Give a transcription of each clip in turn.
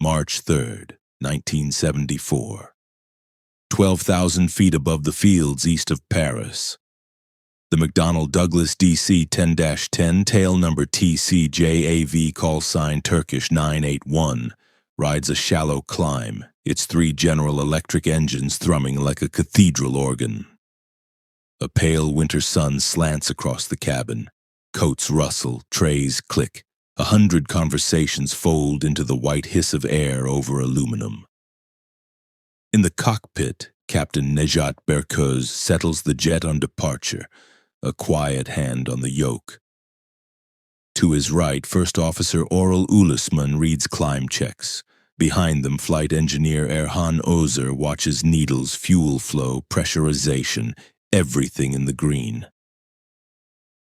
March 3rd, 1974. 12,000 feet above the fields east of Paris. The McDonnell Douglas DC 10-10, tail number TCJAV, call sign Turkish 981, rides a shallow climb, its 3 General Electric engines thrumming like a cathedral organ. A pale winter sun slants across the cabin. Coats rustle, trays click. 100 conversations fold into the white hiss of air over aluminum. In the cockpit, Captain Nejat Berköz settles the jet on departure, a quiet hand on the yoke. To his right, First Officer Oral Ulusman reads climb checks. Behind them, Flight Engineer Erhan Ozer watches needles, fuel flow, pressurization, everything in the green.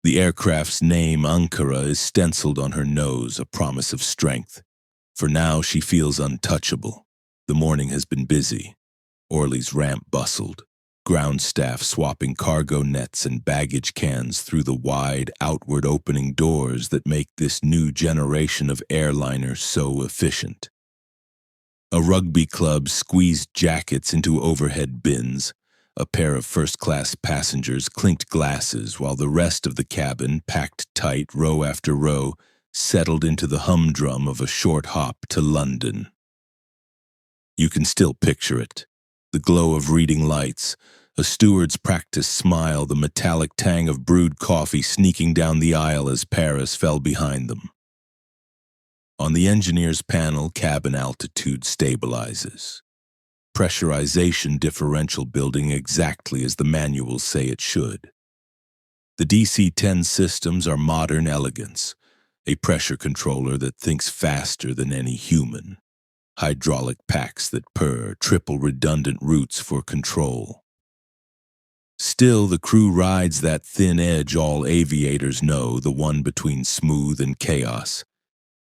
The aircraft's name, Ankara, is stenciled on her nose, a promise of strength. For now, she feels untouchable. The morning has been busy. Orly's ramp bustled. Ground staff swapping cargo nets and baggage cans through the wide, outward opening doors that make this new generation of airliner so efficient. A rugby club squeezed jackets into overhead bins. A pair of first-class passengers clinked glasses while the rest of the cabin, packed tight row after row, settled into the humdrum of a short hop to London. You can still picture it. The glow of reading lights, a steward's practiced smile, the metallic tang of brewed coffee sneaking down the aisle as Paris fell behind them. On the engineer's panel, cabin altitude stabilizes. Pressurization differential building exactly as the manuals say it should. The DC-10 systems are modern elegance, a pressure controller that thinks faster than any human. Hydraulic packs that purr, triple redundant routes for control. Still, the crew rides that thin edge all aviators know, the one between smooth and chaos,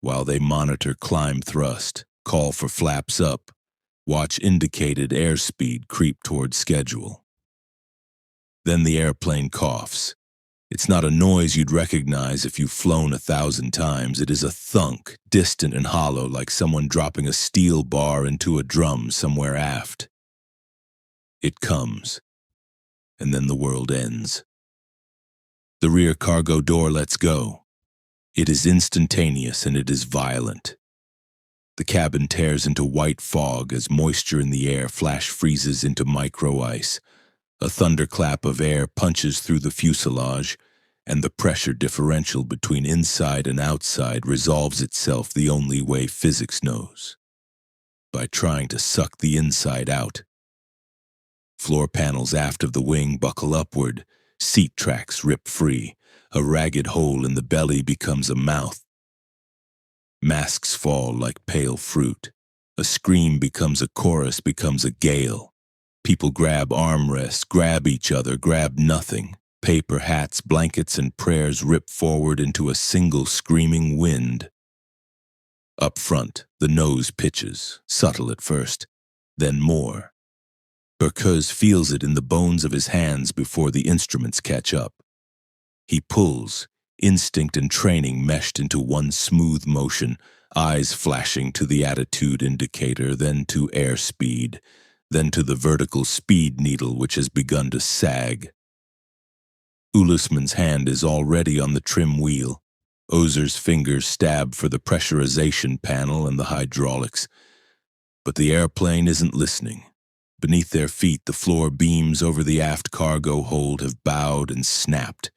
while they monitor climb thrust, call for flaps up, watch indicated airspeed creep toward schedule. Then the airplane coughs. It's not a noise you'd recognize if you've flown 1,000 times. It is a thunk, distant and hollow, like someone dropping a steel bar into a drum somewhere aft. It comes, and then the world ends. The rear cargo door lets go. It is instantaneous and it is violent. The cabin tears into white fog as moisture in the air flash freezes into micro-ice. A thunderclap of air punches through the fuselage, and the pressure differential between inside and outside resolves itself the only way physics knows: by trying to suck the inside out. Floor panels aft of the wing buckle upward, seat tracks rip free, a ragged hole in the belly becomes a mouth. Masks fall like pale fruit. A scream becomes a chorus, becomes a gale. People grab armrests, grab each other, grab nothing. Paper hats, blankets, and prayers rip forward into a single screaming wind. Up front, the nose pitches, subtle at first, then more. Berköz feels it in the bones of his hands before the instruments catch up. He pulls, instinct and training meshed into one smooth motion, eyes flashing to the attitude indicator, then to airspeed, then to the vertical speed needle which has begun to sag. Ulusman's hand is already on the trim wheel. Ozer's fingers stab for the pressurization panel and the hydraulics. But the airplane isn't listening. Beneath their feet, the floor beams over the aft cargo hold have bowed and snapped.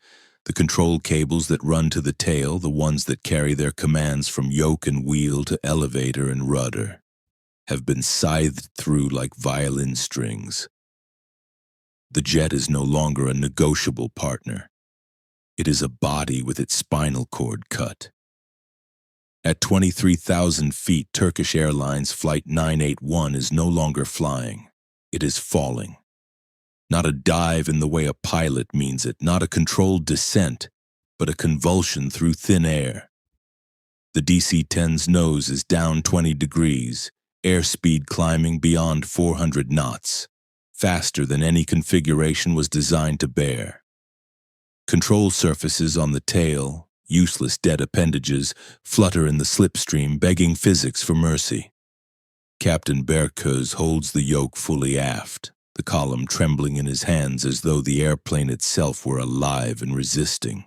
The control cables that run to the tail, the ones that carry their commands from yoke and wheel to elevator and rudder, have been scythed through like violin strings. The jet is no longer a negotiable partner. It is a body with its spinal cord cut. At 23,000 feet, Turkish Airlines Flight 981 is no longer flying. It is falling. Not a dive in the way a pilot means it, not a controlled descent, but a convulsion through thin air. The DC-10's nose is down 20 degrees, airspeed climbing beyond 400 knots, faster than any configuration was designed to bear. Control surfaces on the tail, useless dead appendages, flutter in the slipstream, begging physics for mercy. Captain Berkos holds the yoke fully aft, the column trembling in his hands as though the airplane itself were alive and resisting.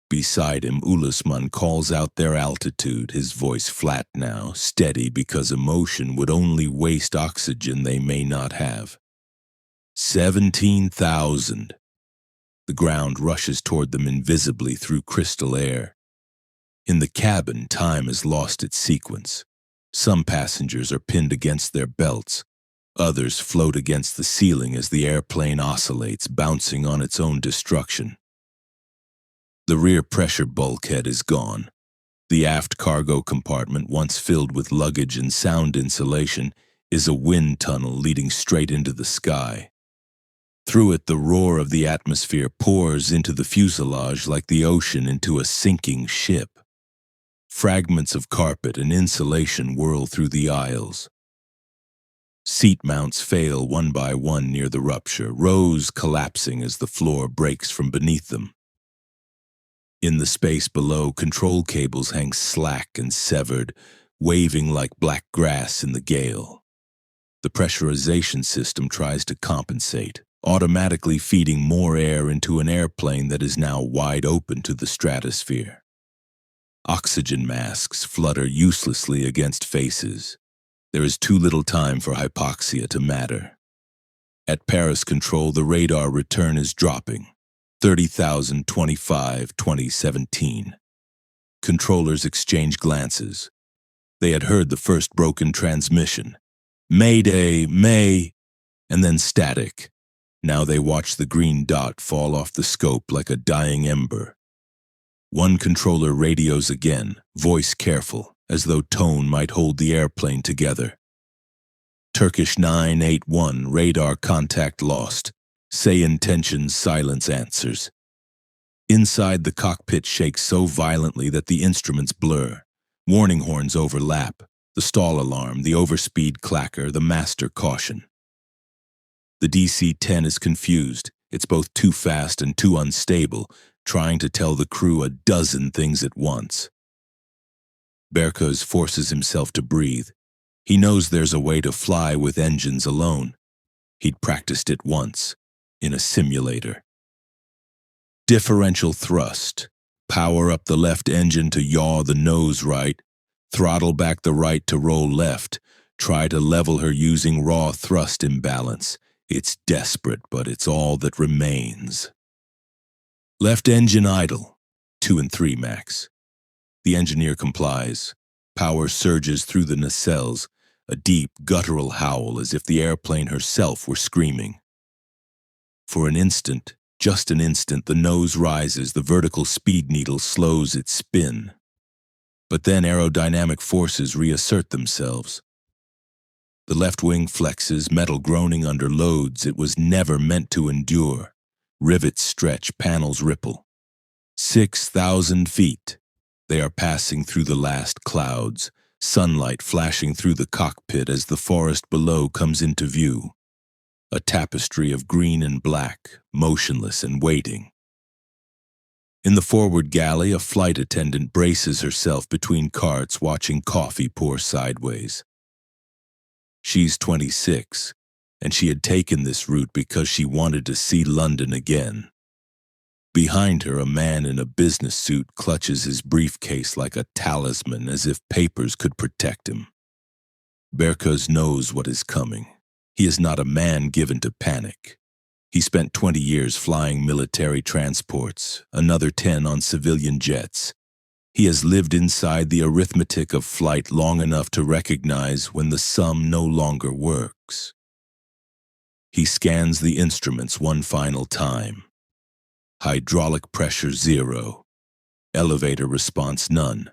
Beside him, Ulusman calls out their altitude, his voice flat now, steady because emotion would only waste oxygen they may not have. 17,000. The ground rushes toward them invisibly through crystal air. In the cabin, time has lost its sequence. Some passengers are pinned against their belts. Others float against the ceiling as the airplane oscillates, bouncing on its own destruction. The rear pressure bulkhead is gone. The aft cargo compartment, once filled with luggage and sound insulation, is a wind tunnel leading straight into the sky. Through it, the roar of the atmosphere pours into the fuselage like the ocean into a sinking ship. Fragments of carpet and insulation whirl through the aisles. Seat mounts fail one by one near the rupture, rows collapsing as the floor breaks from beneath them. In the space below, control cables hang slack and severed, waving like black grass in the gale. The pressurization system tries to compensate, automatically feeding more air into an airplane that is now wide open to the stratosphere. Oxygen masks flutter uselessly against faces. There is too little time for hypoxia to matter. At Paris control, the radar return is dropping. 30,025, 2017. Controllers exchange glances. They had heard the first broken transmission. Mayday, May, and then static. Now they watch the green dot fall off the scope like a dying ember. One controller radios again, voice careful, as though tone might hold the airplane together. Turkish 981, radar contact lost. Say intentions, silence answers. Inside, the cockpit shakes so violently that the instruments blur. Warning horns overlap. The stall alarm, the overspeed clacker, the master caution. The DC-10 is confused. It's both too fast and too unstable, trying to tell the crew a dozen things at once. Berkos forces himself to breathe. He knows there's a way to fly with engines alone. He'd practiced it once, in a simulator. Differential thrust. Power up the left engine to yaw the nose right. Throttle back the right to roll left. Try to level her using raw thrust imbalance. It's desperate, but it's all that remains. Left engine idle. 2 and 3 max. The engineer complies. Power surges through the nacelles, a deep, guttural howl as if the airplane herself were screaming. For an instant, just an instant, the nose rises, the vertical speed needle slows its spin. But then aerodynamic forces reassert themselves. The left wing flexes, metal groaning under loads it was never meant to endure. Rivets stretch, panels ripple. 6,000 feet. They are passing through the last clouds, sunlight flashing through the cockpit as the forest below comes into view. A tapestry of green and black, motionless and waiting. In the forward galley, a flight attendant braces herself between carts, watching coffee pour sideways. She's 26, and she had taken this route because she wanted to see London again. Behind her, a man in a business suit clutches his briefcase like a talisman, as if papers could protect him. Berkos knows what is coming. He is not a man given to panic. He spent 20 years flying military transports, another 10 on civilian jets. He has lived inside the arithmetic of flight long enough to recognize when the sum no longer works. He scans the instruments one final time. Hydraulic pressure 0. Elevator response none.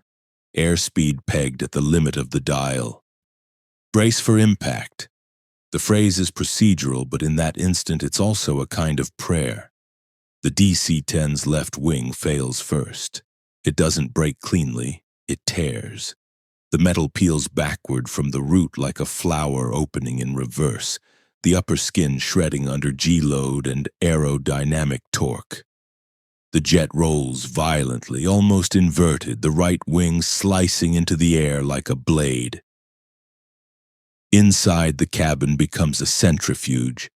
Airspeed pegged at the limit of the dial. Brace for impact. The phrase is procedural, but in that instant it's also a kind of prayer. The DC-10's left wing fails first. It doesn't break cleanly, it tears. The metal peels backward from the root like a flower opening in reverse, the upper skin shredding under G-load and aerodynamic torque. The jet rolls violently, almost inverted, the right wing slicing into the air like a blade. Inside, the cabin becomes a centrifuge.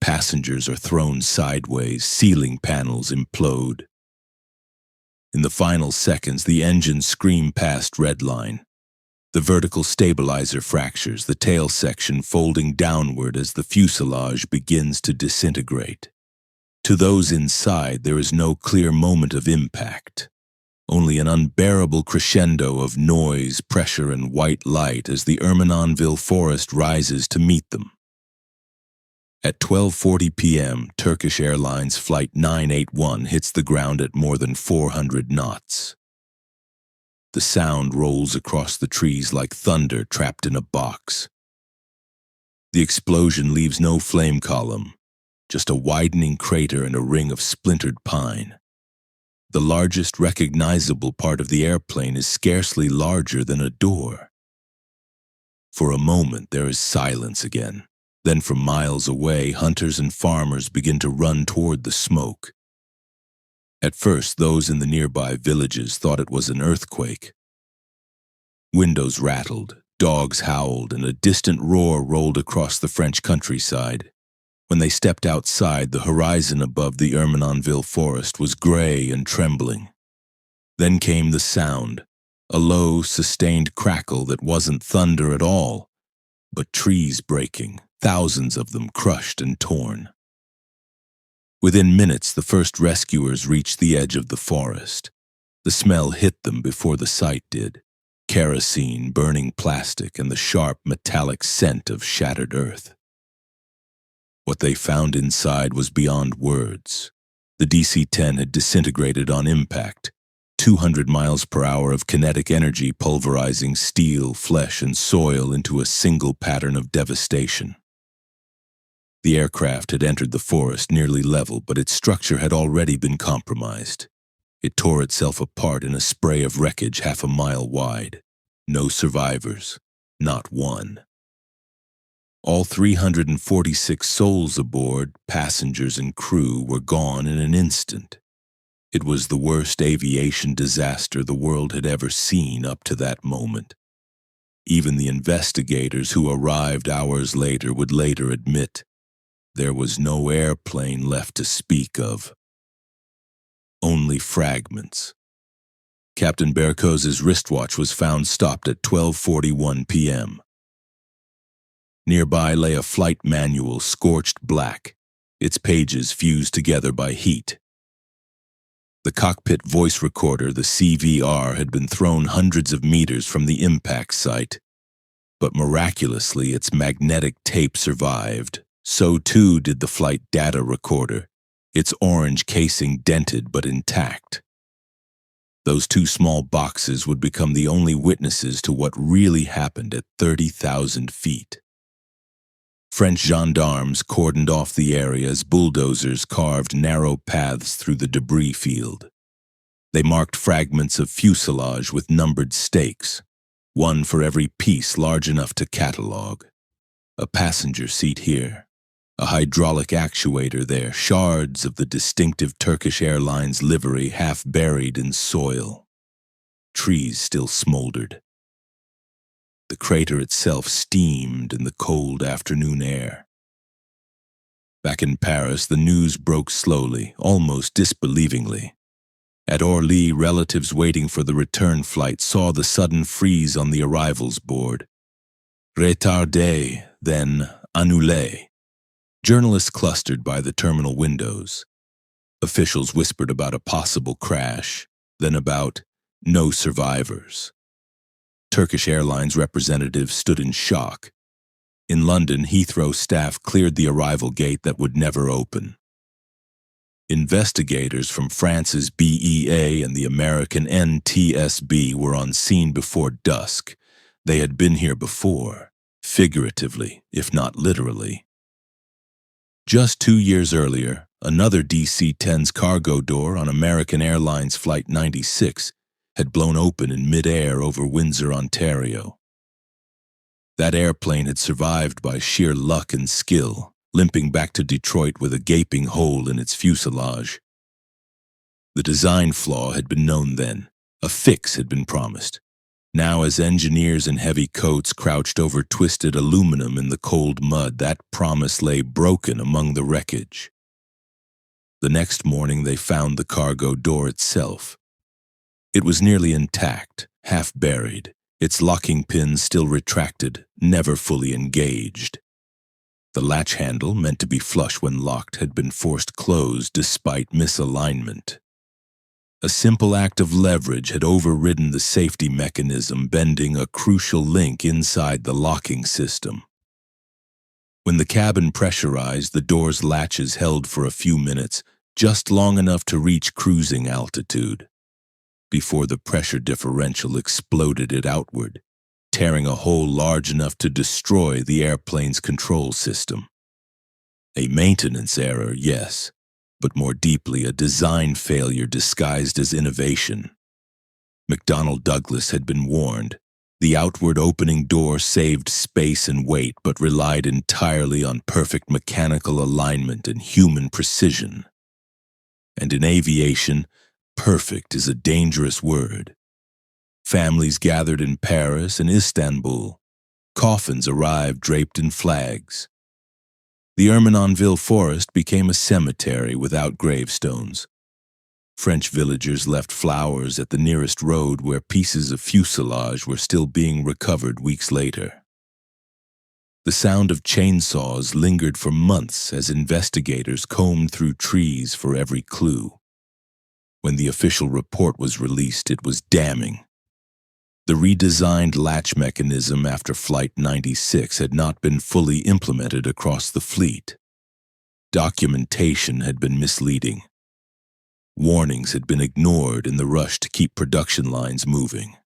Passengers are thrown sideways, ceiling panels implode. In the final seconds, the engines scream past redline. The vertical stabilizer fractures, the tail section folding downward as the fuselage begins to disintegrate. To those inside, there is no clear moment of impact, only an unbearable crescendo of noise, pressure, and white light as the Ermenonville forest rises to meet them. At 12:40 p.m., Turkish Airlines Flight 981 hits the ground at more than 400 knots. The sound rolls across the trees like thunder trapped in a box. The explosion leaves no flame column, just a widening crater and a ring of splintered pine. The largest recognizable part of the airplane is scarcely larger than a door. For a moment, there is silence again. Then from miles away, hunters and farmers begin to run toward the smoke. At first, those in the nearby villages thought it was an earthquake. Windows rattled, dogs howled, and a distant roar rolled across the French countryside. When they stepped outside, the horizon above the Ermenonville forest was gray and trembling. Then came the sound, a low, sustained crackle that wasn't thunder at all, but trees breaking, thousands of them crushed and torn. Within minutes, the first rescuers reached the edge of the forest. The smell hit them before the sight did. Kerosene, burning plastic, and the sharp, metallic scent of shattered earth. What they found inside was beyond words. The DC-10 had disintegrated on impact, 200 miles per hour of kinetic energy pulverizing steel, flesh, and soil into a single pattern of devastation. The aircraft had entered the forest nearly level, but its structure had already been compromised. It tore itself apart in a spray of wreckage half a mile wide. No survivors, not one. All 346 souls aboard, passengers and crew, were gone in an instant. It was the worst aviation disaster the world had ever seen up to that moment. Even the investigators who arrived hours later would later admit there was no airplane left to speak of. Only fragments. Captain Berkoz's wristwatch was found stopped at 12:41 p.m. Nearby lay a flight manual, scorched black, its pages fused together by heat. The cockpit voice recorder, the CVR, had been thrown hundreds of meters from the impact site, but miraculously its magnetic tape survived. So too did the flight data recorder, its orange casing dented but intact. Those two small boxes would become the only witnesses to what really happened at 30,000 feet. French gendarmes cordoned off the area as bulldozers carved narrow paths through the debris field. They marked fragments of fuselage with numbered stakes, one for every piece large enough to catalog. A passenger seat here, a hydraulic actuator there, shards of the distinctive Turkish Airlines livery half buried in soil. Trees still smoldered. The crater itself steamed in the cold afternoon air. Back in Paris, the news broke slowly, almost disbelievingly. At Orly, relatives waiting for the return flight saw the sudden freeze on the arrivals board. Retardé, then annulé. Journalists clustered by the terminal windows. Officials whispered about a possible crash, then about no survivors. Turkish Airlines representatives stood in shock. In London, Heathrow staff cleared the arrival gate that would never open. Investigators from France's BEA and the American NTSB were on scene before dusk. They had been here before, figuratively, if not literally. Just 2 years earlier, another DC-10's cargo door on American Airlines Flight 96 had blown open in mid-air over Windsor, Ontario. That airplane had survived by sheer luck and skill, limping back to Detroit with a gaping hole in its fuselage. The design flaw had been known then. A fix had been promised. Now, as engineers in heavy coats crouched over twisted aluminum in the cold mud, that promise lay broken among the wreckage. The next morning, they found the cargo door itself. It was nearly intact, half buried, its locking pins still retracted, never fully engaged. The latch handle, meant to be flush when locked, had been forced closed despite misalignment. A simple act of leverage had overridden the safety mechanism, bending a crucial link inside the locking system. When the cabin pressurized, the door's latches held for a few minutes, just long enough to reach cruising altitude, before the pressure differential exploded it outward, tearing a hole large enough to destroy the airplane's control system. A maintenance error, yes, but more deeply a design failure disguised as innovation. McDonnell Douglas had been warned. The outward opening door saved space and weight, but relied entirely on perfect mechanical alignment and human precision. And in aviation, perfect is a dangerous word. Families gathered in Paris and Istanbul. Coffins arrived draped in flags. The Ermenonville forest became a cemetery without gravestones. French villagers left flowers at the nearest road where pieces of fuselage were still being recovered weeks later. The sound of chainsaws lingered for months as investigators combed through trees for every clue. When the official report was released, it was damning. The redesigned latch mechanism after Flight 96 had not been fully implemented across the fleet. Documentation had been misleading. Warnings had been ignored in the rush to keep production lines moving.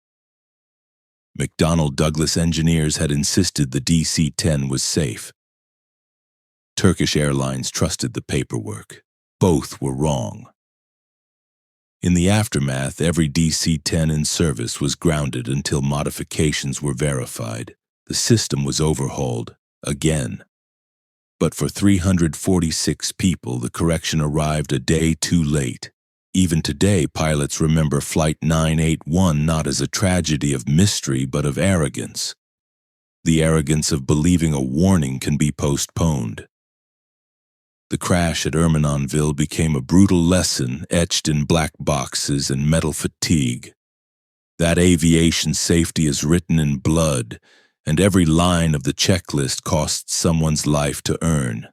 McDonnell Douglas engineers had insisted the DC-10 was safe. Turkish Airlines trusted the paperwork. Both were wrong. In the aftermath, every DC-10 in service was grounded until modifications were verified. The system was overhauled again. But for 346 people, the correction arrived a day too late. Even today, pilots remember Flight 981 not as a tragedy of mystery, but of arrogance. The arrogance of believing a warning can be postponed. The crash at Ermenonville became a brutal lesson etched in black boxes and metal fatigue. That aviation safety is written in blood, and every line of the checklist costs someone's life to earn.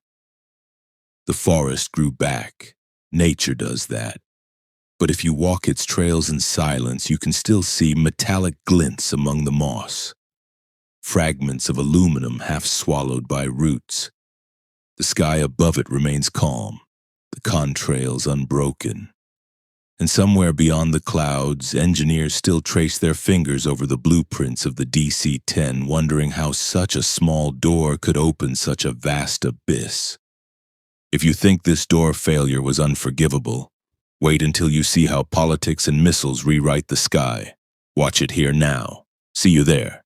The forest grew back. Nature does that. But if you walk its trails in silence, you can still see metallic glints among the moss. Fragments of aluminum half swallowed by roots. The sky above it remains calm, the contrails unbroken. And somewhere beyond the clouds, engineers still trace their fingers over the blueprints of the DC-10, wondering how such a small door could open such a vast abyss. If you think this door failure was unforgivable, wait until you see how politics and missiles rewrite the sky. Watch it here now. See you there.